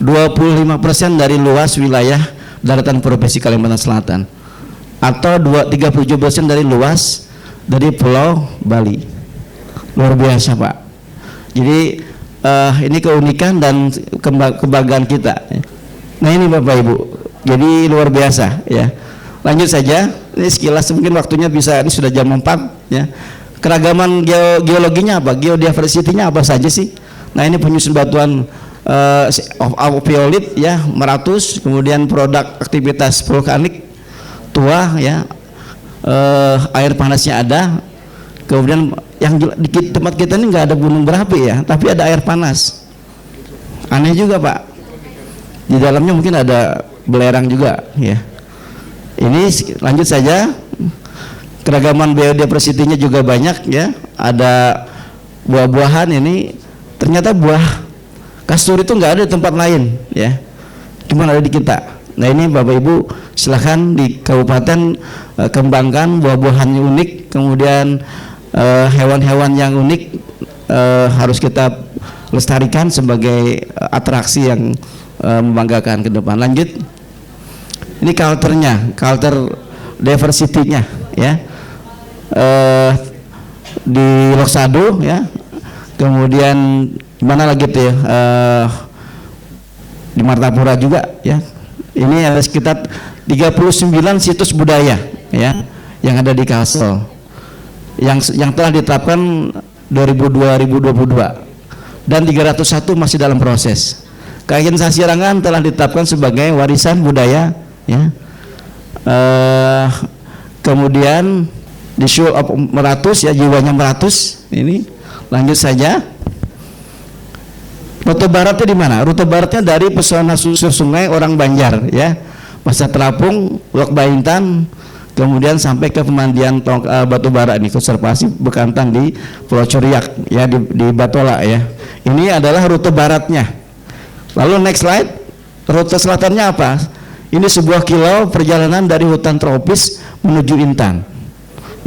25% dari luas wilayah daratan Provinsi Kalimantan Selatan, atau 37% dari luas dari Pulau Bali. Luar biasa Pak. Jadi ini keunikan dan kebanggaan kita. Nah ini Bapak Ibu, jadi luar biasa ya. Lanjut saja, ini sekilas mungkin waktunya bisa, ini sudah jam 4 ya. Keragaman geologinya apa, geodiversity-nya apa saja sih? Nah ini penyusun batuan opiolit ya, Meratus, kemudian produk aktivitas vulkanik tua ya, air panasnya ada, kemudian yang di tempat kita ini nggak ada gunung berapi ya, tapi ada air panas. Aneh juga Pak, di dalamnya mungkin ada belerang juga ya. Ini lanjut saja, keragaman biodiversity-nya juga banyak ya, ada buah-buahan. Ini ternyata buah kastur itu nggak ada di tempat lain ya, cuma ada di kita. Nah ini Bapak Ibu silahkan di kabupaten kembangkan buah-buahannya unik, kemudian hewan-hewan yang unik harus kita lestarikan sebagai atraksi yang membanggakan ke depan. Lanjut, ini culture-nya, culture diversity-nya ya, di Loksado ya, kemudian mana lagi tuh ya, di Martapura juga ya. Ini ada sekitar 39 situs budaya ya yang ada di Kalsel, yang telah ditetapkan 2022 dan 301 masih dalam proses. Kain Sasirangan telah ditetapkan sebagai warisan budaya ya. Kemudian di Show of Meratus ya, jiwanya Meratus. Ini lanjut saja. Rute baratnya di mana? Rute baratnya dari pesona susur sungai orang Banjar ya, Pasar Terapung, Lok Baintan, kemudian sampai ke pemandian Batu Bara ini, konservasi bekantan di Pulau Curiak ya, di Batola ya. Ini adalah rute baratnya. Lalu next slide, rute selatannya apa? Ini sebuah kilau perjalanan dari hutan tropis menuju Intan.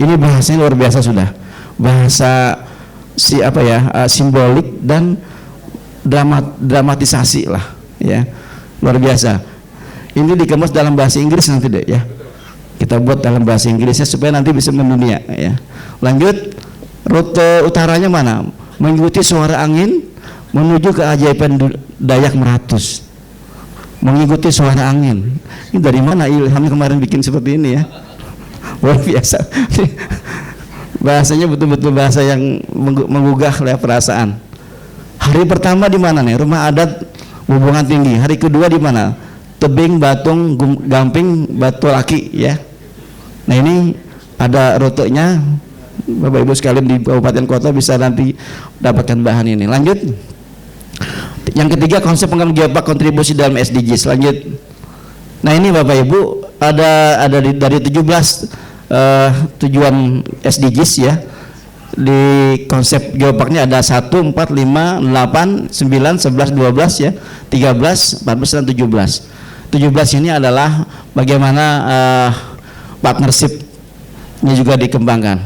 Ini bahasanya luar biasa sudah, bahasa simbolik dan dramatisasi lah ya, luar biasa. Ini dikemas dalam bahasa Inggris nanti deh ya, kita buat dalam bahasa Inggrisnya supaya nanti bisa mendunia ya. Lanjut, rute utaranya mana? Mengikuti suara angin menuju keajaiban Dayak Meratus. Mengikuti suara angin. Ini dari mana ilhamnya kemarin bikin seperti ini ya? Luar biasa. Bahasanya betul-betul bahasa yang menggugah perasaan. Hari pertama di mana nih? Rumah adat Bubungan Tinggi. Hari kedua di mana? Tebing, Batung, Gamping, Batu Laki ya. Nah ini ada rutenya, Bapak Ibu sekalian di kabupaten kota bisa nanti dapatkan bahan ini. Lanjut. Yang ketiga, konsep pengembangan geopark kontribusi dalam SDGs. Lanjut. Nah ini Bapak Ibu ada dari 17 tujuan SDGs ya. Di konsep geoparknya ada 1, 4, 5, 8, 9, 11, 12 ya, 13, 14 dan 17. 17 ini adalah bagaimana partnershipnya juga dikembangkan.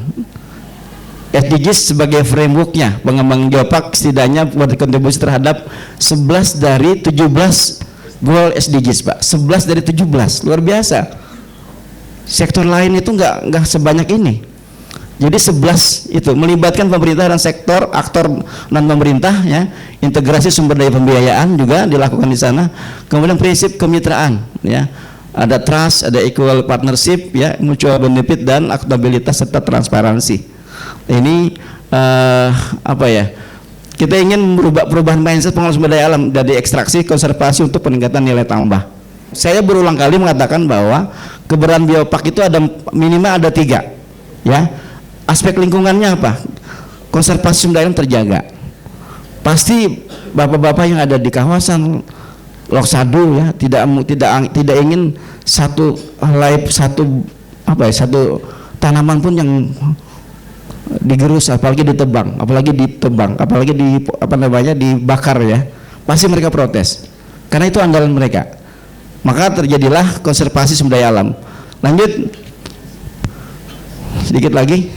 SDGs sebagai frameworknya pengembangan geopark setidaknya berkontribusi terhadap 11 dari 17 goal SDGs Pak. 11 dari 17, luar biasa. Sektor lain itu nggak sebanyak ini. Jadi 11 itu melibatkan pemerintah dan sektor aktor non pemerintah ya, integrasi sumber daya pembiayaan juga dilakukan di sana. Kemudian prinsip kemitraan ya, ada trust, ada equal partnership ya, mutual benefit dan akuntabilitas serta transparansi. Ini kita ingin merubah perubahan mindset pengelola sumber daya alam dari ekstraksi konservasi untuk peningkatan nilai tambah. Saya berulang kali mengatakan bahwa keberadaan biopark itu ada minimal ada 3 ya. Aspek lingkungannya apa? Konservasi sumber daya terjaga. pasti bapak-bapak yang ada di kawasan Loksadu ya tidak ingin satu tanaman pun yang digerus, apalagi ditebang, apalagi dibakar ya. Pasti mereka protes. Karena itu andalan mereka. Maka terjadilah konservasi sumber daya alam. Lanjut sedikit lagi.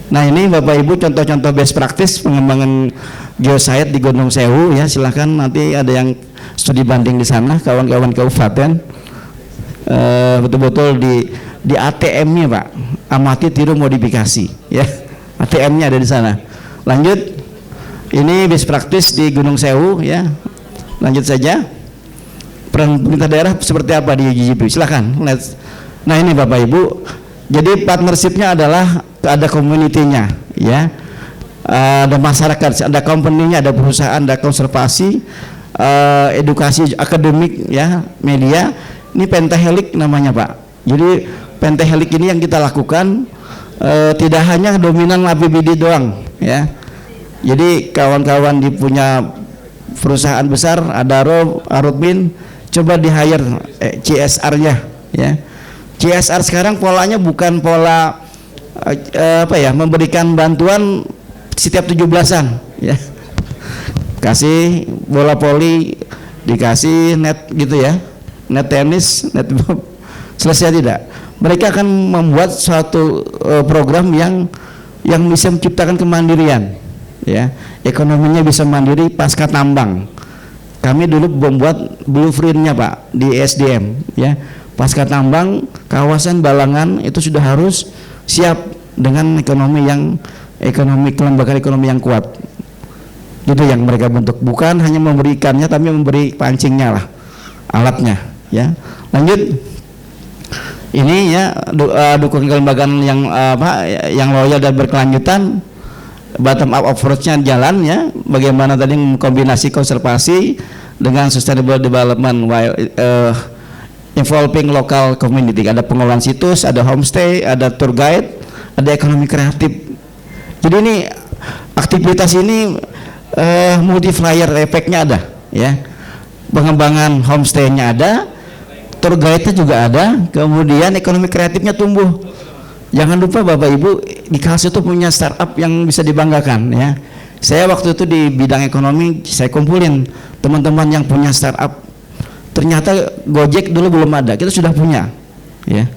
Nah, ini Bapak Ibu contoh-contoh best practice pengembangan geosite di Gunung Sewu ya. Silahkan nanti ada yang studi banding di sana, kawan-kawan kabupaten. Betul-betul di ATM-nya Pak, amati tiru modifikasi ya. ATM-nya ada di sana. Lanjut, ini best practice di Gunung Sewu ya. Lanjut saja. Peran pemerintah daerah seperti apa di GGP? Silakan. Nah, ini Bapak Ibu. Jadi partnership-nya adalah ada community-nya ya. Ada masyarakat, ada company-nya, ada perusahaan, ada konservasi, edukasi akademik ya, media. Ini pentahelik namanya Pak. Jadi pentahelik ini yang kita lakukan tidak hanya dominan APBD doang ya. Jadi kawan-kawan di punya perusahaan besar, Adaro, Arutmin, coba di hire CSR-nya ya. CSR sekarang polanya bukan pola memberikan bantuan setiap 17-an ya. Kasih bola voli, dikasih net gitu ya. Net tenis, net selesai tidak. Mereka akan membuat suatu program yang bisa menciptakan kemandirian ya. Ekonominya bisa mandiri pasca tambang. Kami dulu membuat blueprint-nya Pak di SDM ya. Pasca tambang kawasan Balangan itu sudah harus siap dengan kelembagaan ekonomi yang kuat. Itu yang mereka bentuk, bukan hanya memberi ikannya tapi memberi pancingnya lah, alatnya ya. Lanjut. Ini ya dukung kelembagaan yang loyal dan berkelanjutan. Bottom up approach-nya jalan ya. Bagaimana tadi mengkombinasi konservasi dengan sustainable development while involving local community. Ada pengelolaan situs, ada homestay, ada tour guide, ada ekonomi kreatif. Jadi ini aktivitas ini multiplier efeknya ada ya. Pengembangan homestay-nya ada, tour guide-nya juga ada, kemudian ekonomi kreatifnya tumbuh. Jangan lupa Bapak Ibu, di Kalsel itu punya startup yang bisa dibanggakan ya. Saya waktu itu di bidang ekonomi, saya kumpulin teman-teman yang punya startup. Ternyata Gojek dulu belum ada, kita sudah punya ya.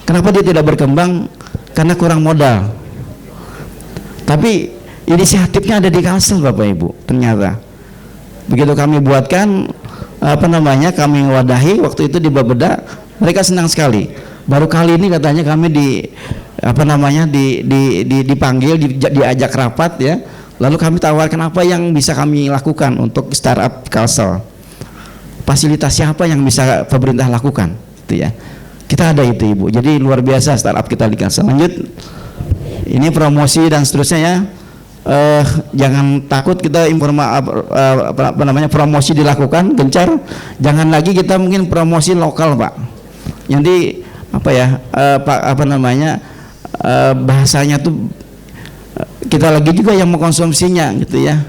Kenapa dia tidak berkembang? Karena kurang modal. Tapi inisiatifnya ada di Kalsel Bapak Ibu. Ternyata begitu kami buatkan kami wadahi waktu itu di Bapeda, mereka senang sekali. Baru kali ini katanya kami dipanggil, diajak rapat ya. Lalu kami tawarkan apa yang bisa kami lakukan untuk startup Kalsel. Fasilitas siapa yang bisa pemerintah lakukan itu ya. Kita ada itu Ibu. Jadi luar biasa startup kita di Kalsel. Lanjut. Ini promosi dan seterusnya ya. Jangan takut kita promosi dilakukan gencar. Jangan lagi kita mungkin promosi lokal Pak. Nanti bahasanya tuh kita lagi juga yang mengkonsumsinya gitu ya.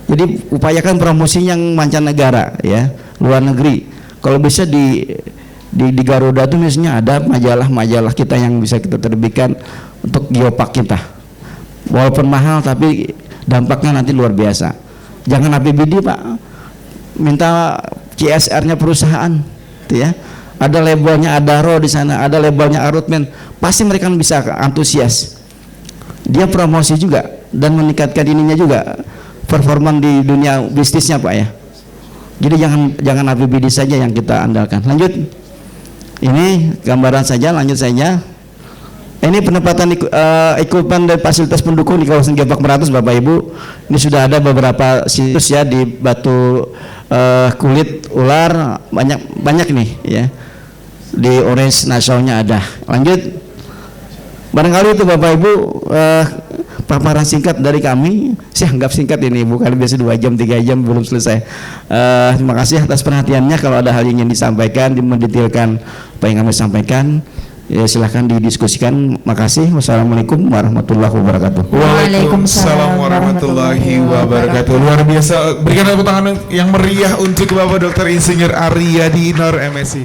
Jadi upayakan promosinya yang mancanegara ya, luar negeri. Kalau bisa di Garuda tuh misalnya ada majalah-majalah kita yang bisa kita terbitkan untuk geopark kita. Walaupun mahal tapi dampaknya nanti luar biasa. Jangan APBD Pak, minta CSR-nya perusahaan, gitu ya. Ada labelnya Adaro di sana, ada labelnya Arutmen, pasti mereka bisa antusias. Dia promosi juga dan meningkatkan ininya juga, performan di dunia bisnisnya Pak ya. Jadi jangan APBD saja yang kita andalkan. Lanjut. Ini gambaran saja, lanjut saja. Ini penempatan equipment dan fasilitas pendukung di kawasan Geopark Meratus Bapak Ibu. Ini sudah ada beberapa situs ya di batu kulit ular, banyak nih ya. Di Orange Nasionalnya ada. Lanjut. Barangkali itu Bapak Ibu paparan singkat dari kami. Saya anggap singkat ini, bukan biasa 2 jam 3 jam belum selesai. Terima kasih atas perhatiannya. Kalau ada hal yang ingin disampaikan, mendetailkan apa yang kami sampaikan, Ya, silahkan didiskusikan. Makasih. Wassalamualaikum warahmatullahi wabarakatuh. Waalaikumsalam warahmatullahi wabarakatuh. Luar biasa. Berikan tepuk tangan yang meriah untuk Bapak Dr. Insinyur Aryadi Nur MSI.